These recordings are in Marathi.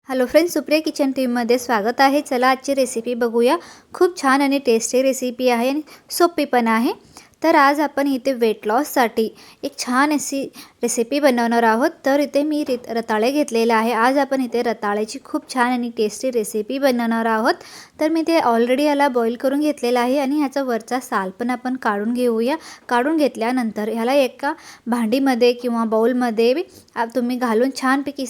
हॅलो फ्रेंड्स, सुप्रिया किचन टीममध्ये स्वागत आहे। चला आजची रेसिपी बघूया। खूप छान आणि टेस्टी रेसिपी आहे आणि सोपी पण आहे। तर आज आपण इथे वेट लॉससाठी एक छान अशी रेसिपी बनवणार आहोत। तर इथे मी रताळे घेतलेले आहे। आज आपण इथे रताळ्याची खूप छान आणि टेस्टी रेसिपी बनवणार आहोत। तर मी ते ऑलरेडी याला बॉईल करून घेतलेला आहे आणि ह्याचा वरचा साल पण आपण काढून घेऊया। काढून घेतल्यानंतर ह्याला एका भांडीमध्ये किंवा बाउलमध्ये तुम्ही घालून छानपैकी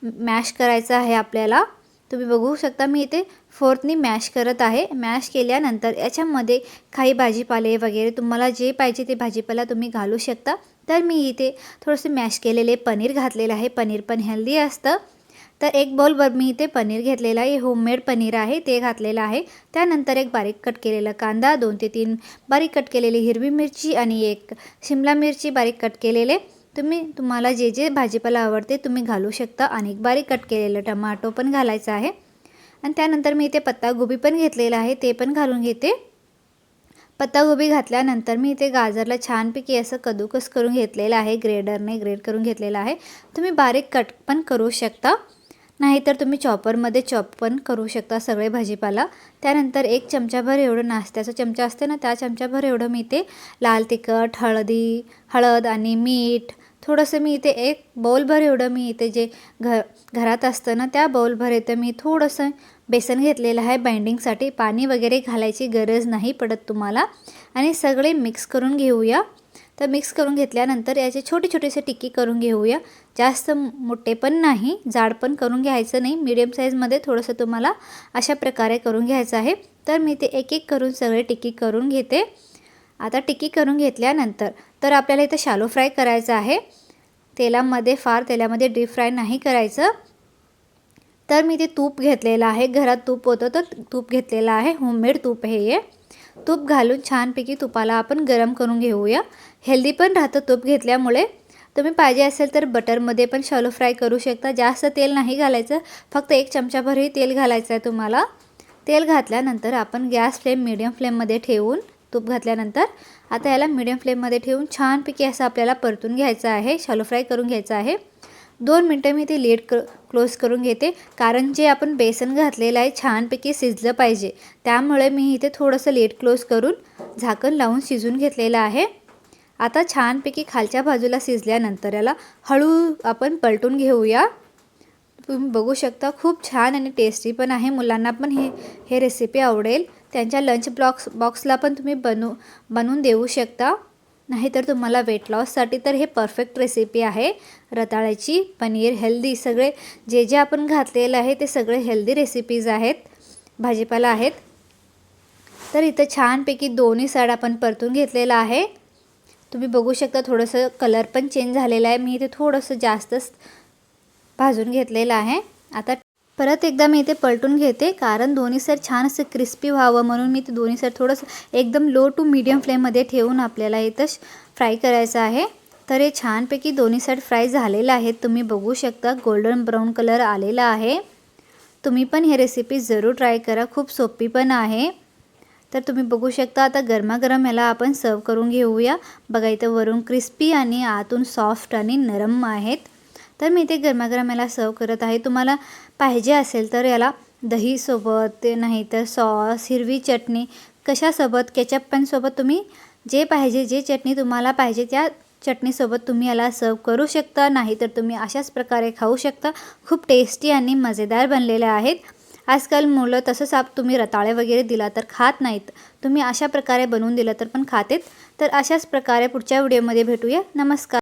मॅश करायचं आहे आपल्याला। तुम्ही बघू शकता मी इथे फोर्थनी मॅश करत आहे। मॅश केल्यानंतर याच्यामध्ये काही भाजीपाले वगैरे तुम्हाला जे पाहिजे ते भाजीपाला तुम्ही घालू शकता। तर मी इथे थोडेसे मॅश केलेले पनीर घातलेले आहे। पनीर पण हेल्दी असतं। तर एक बाउलभर मी इथे पनीर घेतलेला आहे। होममेड पनीर आहे ते घातलेलं आहे। त्यानंतर एक बारीक कट केलेला कांदा, 2 ते 3 बारीक कट केलेली हिरवी मिरची आणि एक शिमला मिरची बारीक कट केलेले। तुम्हाला जे जे भाजीपाला आवडते तुम्ही घालू शकता आणि एक बारीक कट केलेलं टमाटो पण घालायचं आहे। आणि त्यानंतर मी इथे पत्तागोबी पण घेतलेला आहे ते पण घालून घेते। पत्तागोबी घातल्यानंतर मी इथे गाजरला छानपैकी असं कद्दूकस करून घेतलेलं आहे। ग्रेडरने ग्रेड करून घेतलेला आहे। तुम्ही बारीक कट पण करू शकता, नाहीतर तुम्ही चॉपरमध्ये चॉप पण करू शकता सगळे भाजीपाला। त्यानंतर एक चमचाभर एवढं नाश्त्याचा चमचा असते ना, त्या चमचाभर एवढं मी इथे लाल तिखट, हळद आणि मीठ थोडंसं मी इथे एक बाउलभर एवढं मी इथे जे घरात असतं ना त्या बाउलभर इथे मी थोडंसं बेसन घेतलेलं आहे बाइंडिंगसाठी। पाणी वगैरे घालायची गरज नाही पडत तुम्हाला। आणि सगळे मिक्स करून घेऊया। तर मिक्स करून घेतल्यानंतर याचे छोटे छोटेसे टिक्की करून घेऊया। जास्त मोठे पण नाही, जाड पण करून घ्यायचं नाही, मीडियम साईजमध्ये थोडंसं तुम्हाला अशा प्रकारे करून घ्यायचं आहे। तर मी ते एक एक करून सगळे टिक्की करून घेते। आता टिक्की करून घेतल्यानंतर तर आपल्याला इथे शॅलो फ्राय करायचं आहे। तेलामध्ये डीप फ्राय नाही करायचं। तर मी ते तूप घेतलेलं आहे, घरात तूप होतं तर तूप घेतलेलं आहे, होममेड तूप हे तूप घालून छानपैकी तुपाला आपण गरम करून घेऊया। हेल्दी पण राहतं तूप घेतल्यामुळे। तुम्ही पाहिजे असेल तर बटरमध्ये पण शॅलो फ्राय करू शकता। जास्त तेल नाही घालायचं, फक्त एक चमचाभरही तेल घालायचं आहे तुम्हाला। तेल घातल्यानंतर आपण गॅस फ्लेम मीडियम फ्लेममध्ये ठेवून तूप घातल्यानंतर आता याला मीडियम फ्लेममध्ये ठेवून छानपैकी असं आपल्याला परतून घ्यायचं आहे, शॅलो फ्राय करून घ्यायचं आहे। 2 मिनटं मी ते लिड क्लोज करून घेते, कारण जे आपण बेसन घातलेलं आहे छानपैकी शिजलं पाहिजे। त्यामुळे मी इथे थोडंसं लिड क्लोज करून झाकण लावून शिजून घेतलेलं आहे। आता छानपैकी खालच्या बाजूला शिजल्यानंतर याला हळू आपण पलटून घेऊया। तुम्ही बघू शकता खूप छान आणि टेस्टी पण आहे। मुलांना पण हे रेसिपी आवडेल। त्यांच्या लंच बॉक्सला पण तुम्ही बनवून देऊ शकता। नाहीतर तुम्हाला वेट लॉससाठी तर हे परफेक्ट रेसिपी आहे। रताळ्याची पनीर हेल्दी सगळे जे जे आपण घातलेलं आहे ते सगळे हेल्दी रेसिपीज आहेत, भाजीपाला आहेत। तर इथं छानपैकी दोन्ही साईड आपण परतून घेतलेलं आहे। तुम्ही बघू शकता थोडंसं कलर पण चेंज झालेला आहे। मी इथे थोडंसं जास्तच भाजून घेतलेलं आहे। आता परत एकदा मी इथे पलटून घेते, कारण दोन्ही साईड छान असं क्रिस्पी व्हावं म्हणून मी ते दोन्ही साईड थोडंसं एकदम लो टू मीडियम फ्लेममध्ये ठेवून आपल्याला इथं फ्राय करायचं आहे। तर हे छानपैकी दोन्ही साईड फ्राय झालेलं आहेत। तुम्ही बघू शकता गोल्डन ब्राऊन कलर आलेला आहे। तुम्ही पण हे रेसिपी जरूर ट्राय करा, खूप सोपी पण आहे। तर तुम्ही बघू शकता आता गरमागरम ह्याला आपण सर्व करून घेऊया। बघा इथं वरून क्रिस्पी आणि आतून सॉफ्ट आणि नरम आहेत। तर मी इथे गरमागरम याला सर्व करत आहे। तुम्हाला पाहिजे असेल तर याला दहीसोबत, नाही तर सॉस, हिरवी चटणी कशासोबत, केचप पण सोबत तुम्ही जे पाहिजे, जे चटणी तुम्हाला पाहिजे त्या चटणीसोबत तुम्ही याला सर्व करू शकता, नाही तर तुम्ही अशाच प्रकारे खाऊ शकता। खूप टेस्टी आणि मजेदार बनलेले आहेत। आजकाल मुलं तसंच तुम्ही रताळे वगैरे दिला तर खात नाहीत, तुम्ही अशा प्रकारे बनवून दिलं तर पण खातेत। तर अशाच प्रकारे पुढच्या व्हिडिओमध्ये भेटूया। नमस्कार।